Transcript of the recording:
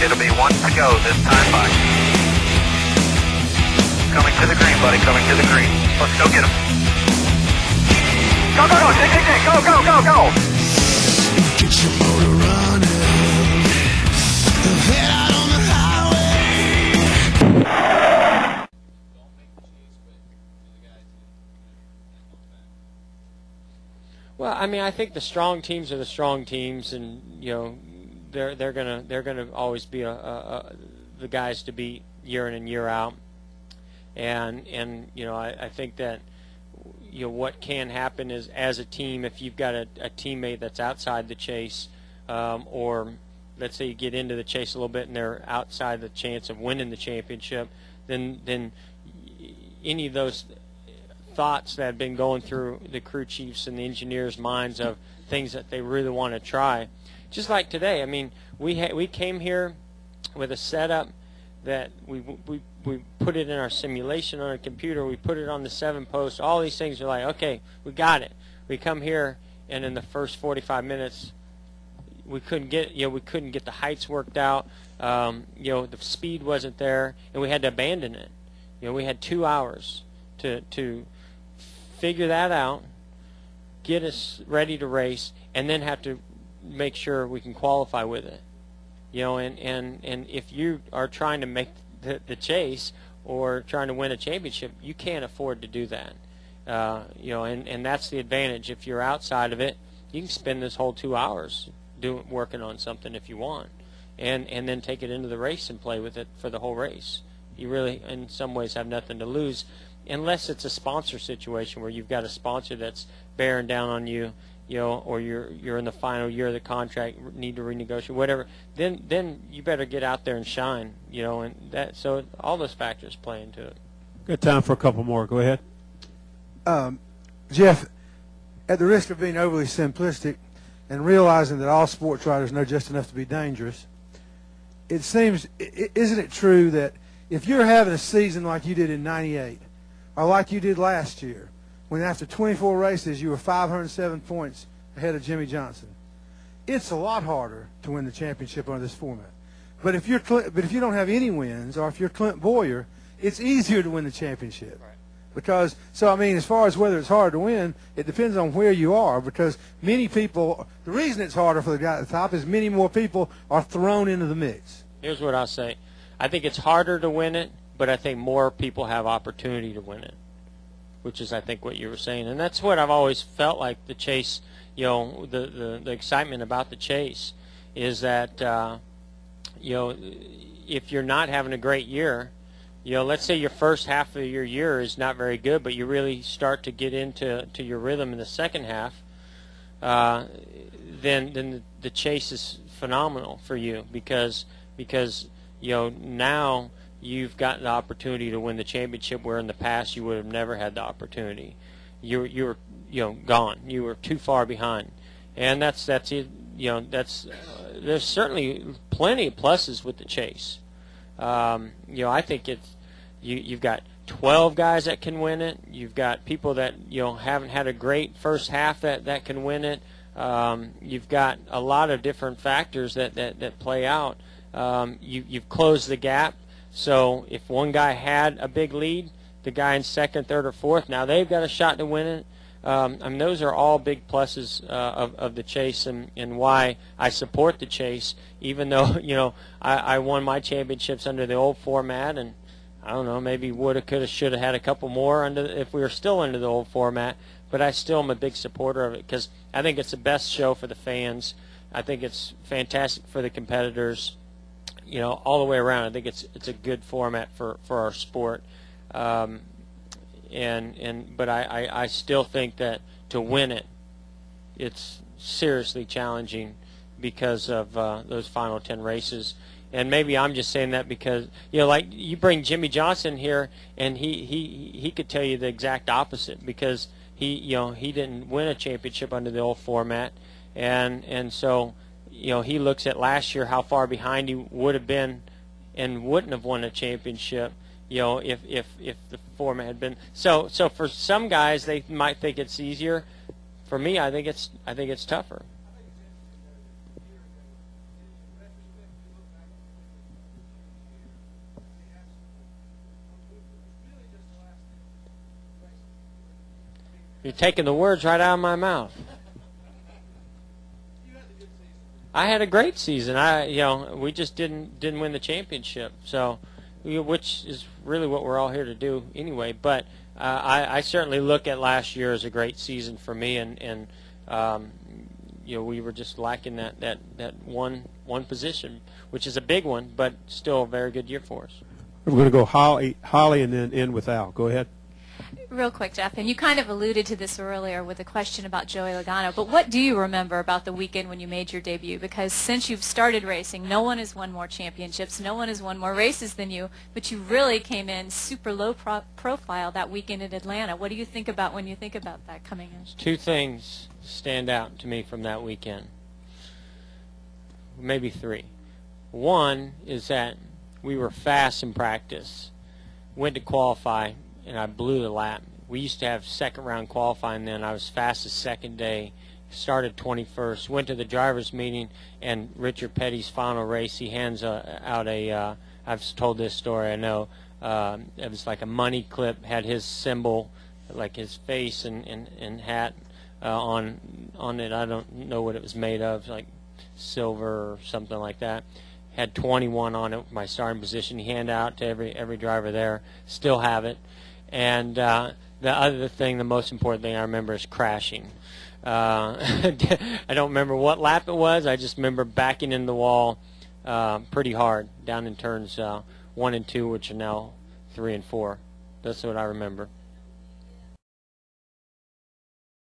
It'll be 1 to go this time by. Coming to the green, buddy, coming to the green. Let's go get him. Go, go, go, Dick, Dick, Dick, go, go, go, go. Get your motor running. Head out on the highway. Well, I mean, I think the strong teams are the strong teams, and you know, they're gonna always be the guys to beat year in and year out. And you know, I think that you know what can happen is, as a team, if you've got a teammate that's outside the chase, or let's say you get into the chase a little bit and they're outside the chance of winning the championship, then any of those thoughts that have been going through the crew chiefs and the engineers' minds of things that they really want to try. Just like today, I mean, we came here with a setup that we put it in our simulation on a computer, we put it on the 7-post, all these things are like, okay, we got it. We come here, and in the first 45 minutes, we couldn't get the heights worked out. You know, the speed wasn't there, and we had to abandon it. You know, we had 2 hours to figure that out, get us ready to race, and then have to make sure we can qualify with it. You know, and if you are trying to make the chase or trying to win a championship, you can't afford to do that. You know, and that's the advantage. If you're outside of it, you can spend this whole 2 hours working on something if you want, and then take it into the race and play with it for the whole race. You really, in some ways, have nothing to lose, unless it's a sponsor situation where you've got a sponsor that's bearing down on you, you know, or you're in the final year of the contract, need to renegotiate, whatever. Then you better get out there and shine, you know, and that. So all those factors play into it. Good time for a couple more. Go ahead. Jeff, at the risk of being overly simplistic and realizing that all sports writers know just enough to be dangerous, it seems, isn't it true that if you're having a season like you did in '98, or like you did last year, when after 24 races you were 507 points ahead of Jimmy Johnson, it's a lot harder to win the championship under this format. But if you don't have any wins, or if you're Clint Boyer, it's easier to win the championship. Right. Because, so I mean, as far as whether it's hard to win, it depends on where you are, because many people, the reason it's harder for the guy at the top is many more people are thrown into the mix. Here's what I'll say. I think it's harder to win it, but I think more people have opportunity to win it, which is, I think, what you were saying. And that's what I've always felt like the chase, you know, the excitement about the chase is that, you know, if you're not having a great year, you know, let's say your first half of your year is not very good, but you really start to get into your rhythm in the second half, then the chase is phenomenal for you because you know, now you've got the opportunity to win the championship, where in the past you would have never had the opportunity. You were you know, gone. You were too far behind, and that's it. You know, there's certainly plenty of pluses with the chase. You know, I think you've got 12 guys that can win it. You've got people that, you know, haven't had a great first half that can win it. You've got a lot of different factors that play out. You've closed the gap. So if one guy had a big lead, the guy in second, third, or fourth, now they've got a shot to win it. I mean, those are all big pluses of the chase, and why I support the chase, even though, you know, I won my championships under the old format, and I don't know, maybe woulda, coulda, shoulda had a couple more if we were still under the old format, but I still am a big supporter of it because I think it's the best show for the fans. I think it's fantastic for the competitors. You know, all the way around, I think it's a good format for our sport. But I still think that to win it, it's seriously challenging because of those final 10 races. And maybe I'm just saying that because, you know, like you bring Jimmy Johnson here, and he could tell you the exact opposite, because he didn't win a championship under the old format, and so, you know, he looks at last year how far behind he would have been and wouldn't have won a championship, you know, if the format had been so for some guys they might think it's easier. For me, I think it's tougher. You're taking the words right out of my mouth. I had a great season. We just didn't win the championship. So, which is really what we're all here to do anyway. But I certainly look at last year as a great season for me, and we were just lacking that one position, which is a big one, but still a very good year for us. We're going to go Holly, and then end with Al. Go ahead. Real quick, Jeff, and you kind of alluded to this earlier with a question about Joey Logano, but what do you remember about the weekend when you made your debut? Because since you've started racing, no one has won more championships, no one has won more races than you, but you really came in super low profile that weekend in Atlanta. What do you think about when you think about that coming in? Two things stand out to me from that weekend. Maybe three. One is that we were fast in practice, went to qualify, and I blew the lap. We used to have second round qualifying then. I was fastest second day, started 21st, went to the driver's meeting, and Richard Petty's final race, he hands out a, I've told this story, I know, it was like a money clip, had his symbol, like his face and hat on it. I don't know what it was made of, like silver or something like that. Had 21 on it, my starting position. He handed out to every driver there. Still have it. And the other thing, the most important thing I remember is crashing. I don't remember what lap it was. I just remember backing in the wall pretty hard down in turns 1 and 2, which are now 3 and 4. That's what I remember.